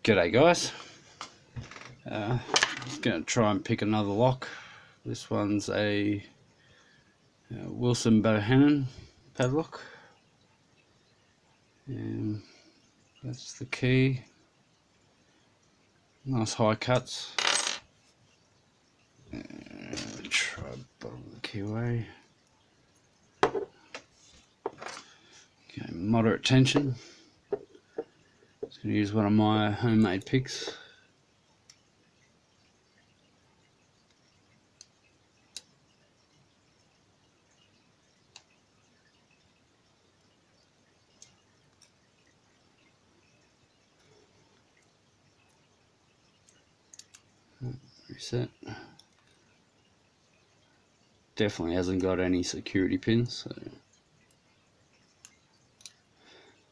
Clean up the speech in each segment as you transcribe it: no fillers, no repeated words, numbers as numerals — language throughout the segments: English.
G'day guys, just going to try and pick another lock. This one's a Bohannan padlock, and that's the key. Nice high cuts. Try bottom of the keyway. Okay, moderate tension. Just going to use one of my homemade picks. Reset. Definitely hasn't got any security pins, so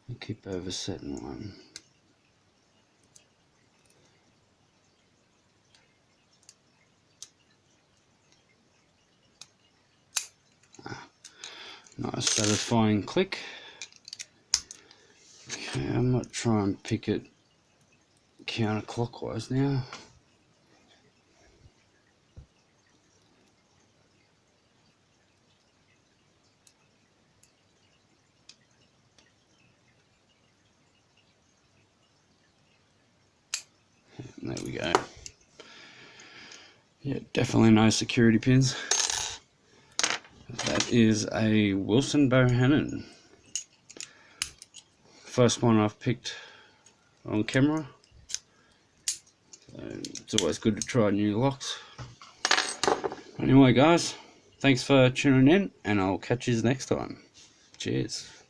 I'll keep oversetting one. Nice satisfying click. Okay, I might try and pick it counterclockwise now. There we go. Yeah, definitely no security pins. That is a Bohannan. First one I've picked on camera. So it's always good to try new locks. Anyway guys, thanks for tuning in, and I'll catch you next time. Cheers.